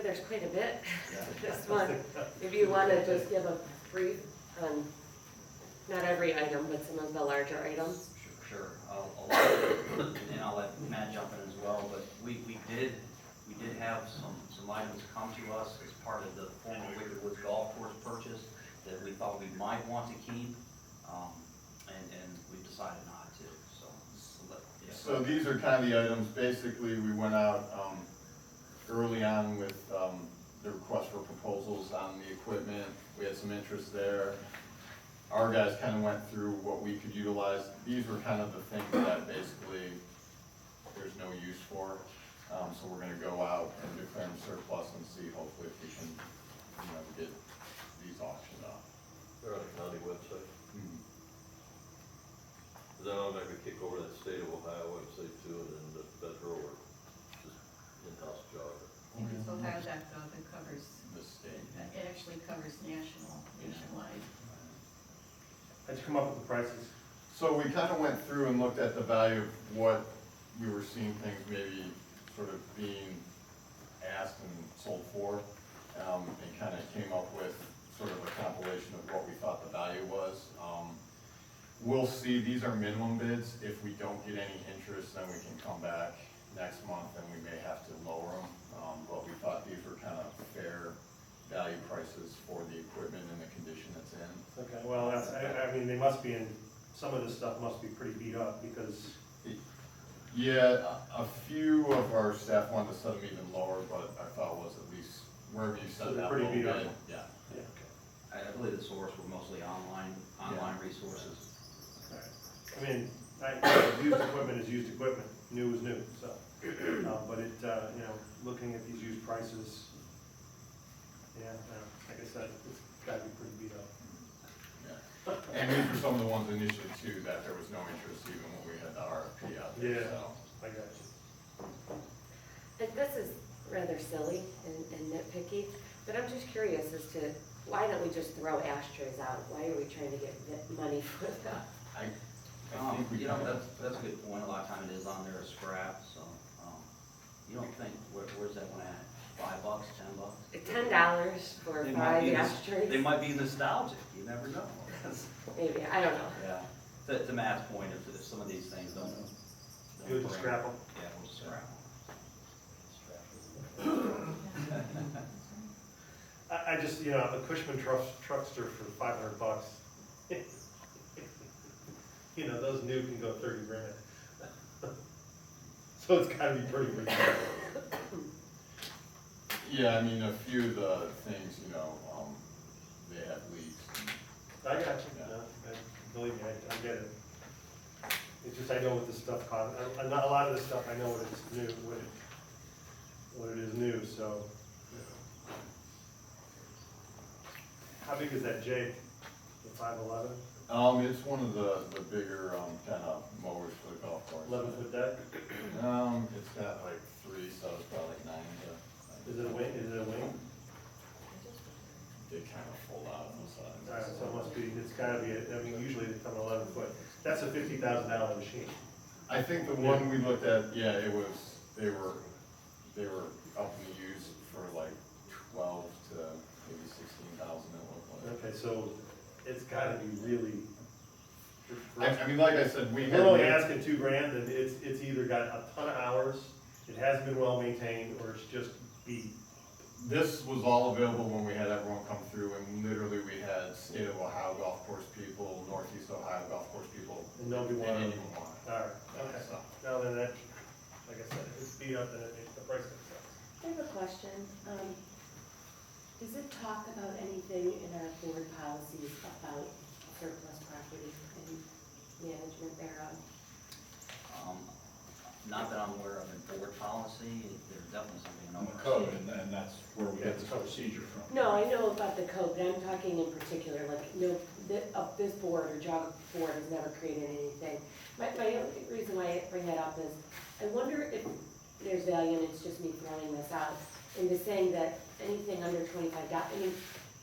There's quite a bit. Yeah. This one, if you want to just give a brief on, not every item, but some of the larger items. Sure. And I'll let Matt jump in as well, but we did have some items come to us as part of the former Wicked Woods Golf Course purchase that we thought we might want to keep, and we decided not to, so. Yeah. So these are kind of the items, basically, we went out early on with the request for proposals on the equipment. We had some interest there. Our guys kind of went through what we could utilize. These were kind of the things that basically there's no use for. So we're gonna go out and declare them surplus and see hopefully if we can, get these auctioned off. They're on the county website. Mhm. Does that automatically kick over that state of Ohio website too, and then the federal, or just in-house Geauga? If it's ohio.gov, it covers, The state. it actually covers nationwide. How'd you come up with the prices? So we kind of went through and looked at the value of what we were seeing things maybe sort of being asked and sold for, and kind of came up with sort of a compilation of what we thought the value was. We'll see, these are minimum bids. If we don't get any interest, then we can come back next month and we may have to lower them. But we thought these were kind of fair value prices for the equipment and the condition it's in. Okay, well, that's, I mean, they must be in, some of this stuff must be pretty beat up because, Yeah, a few of our staff wanted to set them even lower, but our thought was at least wherever you So set they're that pretty low beat up. bid, yeah. yeah, I believe the source were mostly online resources. okay. I mean, used equipment is used equipment, new is new, so. But it, looking at these used prices, like I said, it's gotta be pretty beat up. Yeah. And these were some of the ones initially too, that there was no interest even when we had the RFP out there, Yeah. so. I got you. And this is rather silly and nitpicky, but I'm just curious as to why don't we just throw ashtrays out? Why are we trying to get money for that? I think we kind of. That's a good point. A lot of time it is on there as scrap, so, you don't think, where's that one at? $5, $10? $10 for They might 5 be ashtrays? They might be nostalgic, you never know. Maybe, I don't know. Yeah, to Matt's point, if some of these things don't. You'll just bring- scrap them? Yeah, we'll just scrap them. I just, a Cushman truckster for $500. Those new can go 30 grand. So it's gotta be pretty reasonable. Yeah, I mean, a few of the things, they have leaks. I got you, believe me, I get it. It's just, I know what this stuff costs, a lot of this stuff, I know what it's new, what it is new, so. How big is that Jake, the 511? It's one of the bigger, kind of mowers for the golf course. 11-foot deck? It's got like 3, so it's probably like 9 to. Is it a wing, They kind of fold out on the sides. Alright, so it must be, it's gotta be, usually they come 11 foot. That's a $50,000 machine. I think the one we looked at, yeah, they were up in the use for like 12 to maybe 16,000 it looked like. Okay, so it's gotta be really. I mean, like I said, we had. We're only asking $2 grand, and it's either got a ton of hours, it hasn't been well maintained, or it's just beat. This was all available when we had everyone come through, and literally we had state of Ohio golf course people, Northeast Ohio golf course people. And nobody And wanted. anyone wanted. Alright, okay. So, Now then that, like I said, it's beat up and the price makes sense. I have a question. Does it talk about anything in our board policies about surplus property and management thereof? Not that I'm aware of in board policy, there's definitely something in On the ORC. code, and that's where we get this procedure from. No, I know about the code, but I'm talking in particular, like, this board or Geauga board has never created anything. My only reason why I bring that up is, I wonder if there's value, and it's just me throwing this out, into saying that anything under $25, I mean,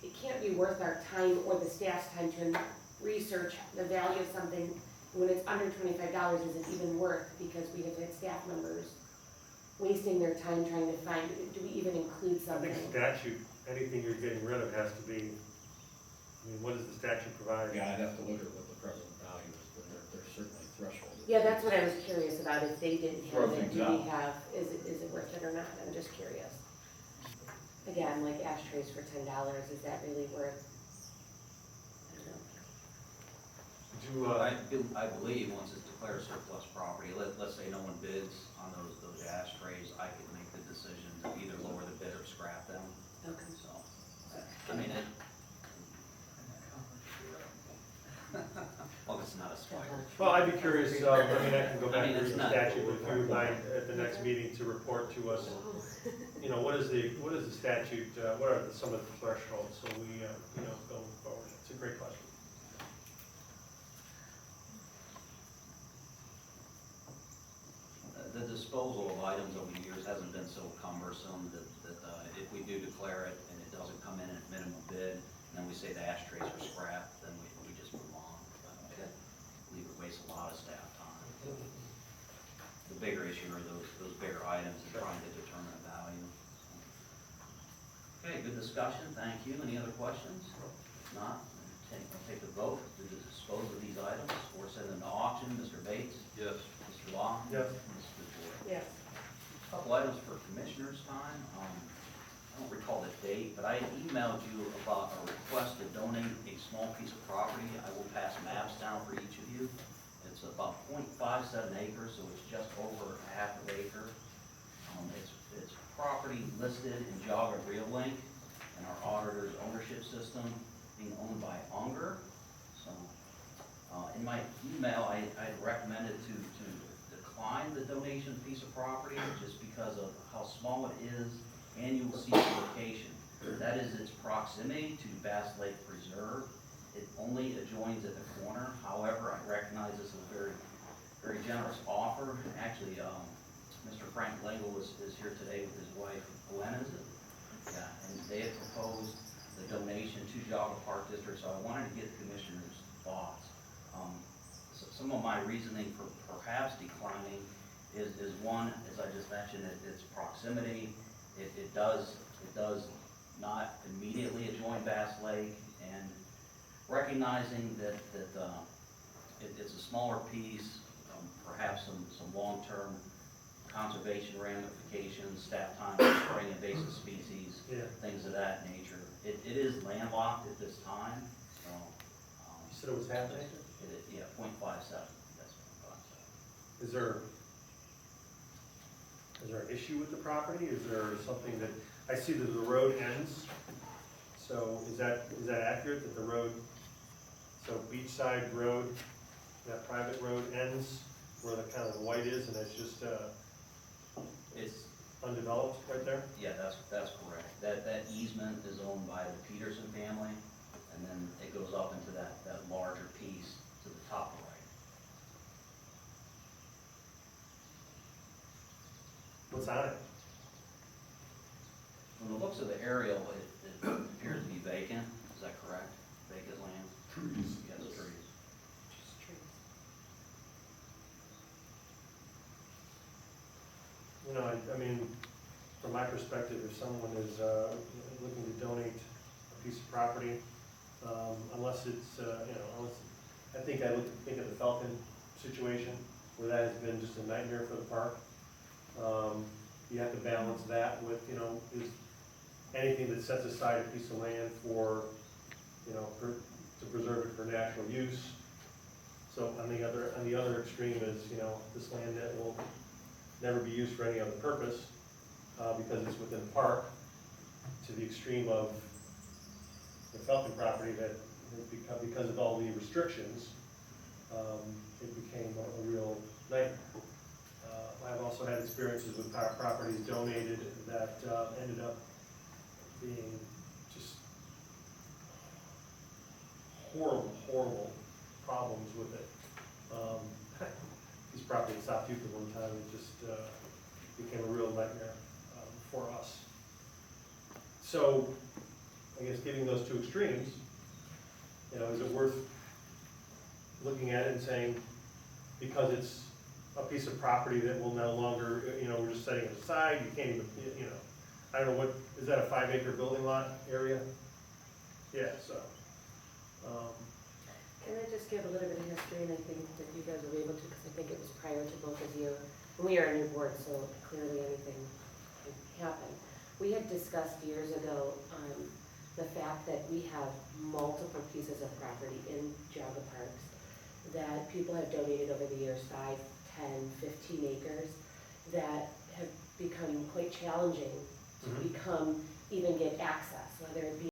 it can't be worth our time or the staff's time to research the value of something when it's under $25 isn't even worth, because we have had staff members wasting their time trying to find, do we even include I something? think statute, anything you're getting rid of has to be, I mean, what does the statute provide? Yeah, I'd have to look at what the present value is, but there's certainly thresholds. Yeah, that's what I was curious about, if they didn't Throw have it, things do we out. have, is it worth it or not? I'm just curious. Again, like ashtrays for $10, is that really worth? I don't know. Did you, I believe once it's declared surplus property, let's say no one bids on those ashtrays, I could make the decision to either lower the bid or scrap them, Okay. so. I mean, it. Well, it's not a spider. well, I'd be curious, I mean, I can go back I mean, and read it's the not- statute, but if you would mind at the next meeting to report to us, you know, what is the statute, what are some of the thresholds, so we, you know, going forward. It's a great question. The disposal of items over the years hasn't been so cumbersome that if we do declare it and it doesn't come in at minimum bid, and then we say the ashtrays are scrapped, then we just move on. Leave it waste a lot of staff time. The bigger issue are those bigger items and trying to determine a value. Okay, good discussion, thank you. Any other questions? If not, I'll take the vote to dispose of these items or send them to auction. Mr. Bates? Yes. Mr. Long? Yes. Mr. Boyd? Yes. Couple items for commissioners' time. I don't recall the date, but I emailed you about a request to donate a small piece of property. I will pass maps down for each of you. It's about 0.57 acres, so it's just over a half an acre. It's property listed in Geauga Real Link and our auditor's ownership system being owned by Unger. So, in my email, I recommended to decline the donation piece of property just because of how small it is and you will see the location. That is its proximity to Bass Lake Preserve. It only adjoins at the corner. However, I recognize this is a very, very generous offer. Actually, Mr. Frank Lingle is here today with his wife, Gwen, is it? Yeah, and they had proposed the donation to Geauga Park District, so I wanted to get the commissioners' thoughts. Some of my reasoning for perhaps declining is one, as I just mentioned, its proximity. It does not immediately adjoin Bass Lake, and recognizing that it's a smaller piece, perhaps some long-term conservation ramifications, staff time to spring invasive species, Yeah. things of that nature. It is landlocked at this time, so. You said it was half an acre? Yeah, 0.57, that's 0.57. Is there an issue with the property? Is there something that, I see that the road ends, so is that accurate, that the road, so Beachside Road, that private road ends where the kind of the white is, and it's just, It's, undeveloped right there? yeah, that's correct. That easement is owned by the Peterson family, and then it goes up into that larger piece to the top right. What's on it? From the looks of the aerial, it appears to be vacant, is that correct? Vacant land? Trees. Yes, trees. Just trees. You know, I mean, from my perspective, if someone is looking to donate a piece of property, unless it's, I think of the Falcon situation, where that has been just a nightmare for the park. You have to balance that with, is anything that sets aside a piece of land for, to preserve it for natural use. So on the other extreme is, this land that will never be used for any other purpose, because it's within the park, to the extreme of the Falcon property that, because of all the restrictions, it became a real nightmare. I've also had experiences with properties donated that ended up being just horrible problems with it. This property in South Houston one time, it just became a real nightmare for us. So, I guess giving those two extremes, is it worth looking at it and saying, because it's a piece of property that will no longer, we're just setting it aside, you can't even, I don't know what, is that a 5-acre building lot area? Yeah, so, Can I just give a little bit of history, and I think that you guys will be able to, because I think it was prior to both of you. And we are a new board, so clearly anything can happen. We had discussed years ago, the fact that we have multiple pieces of property in Geauga Parks that people have donated over the years, 5, 10, 15 acres, that have become quite challenging to Mhm. become, even get access, whether it be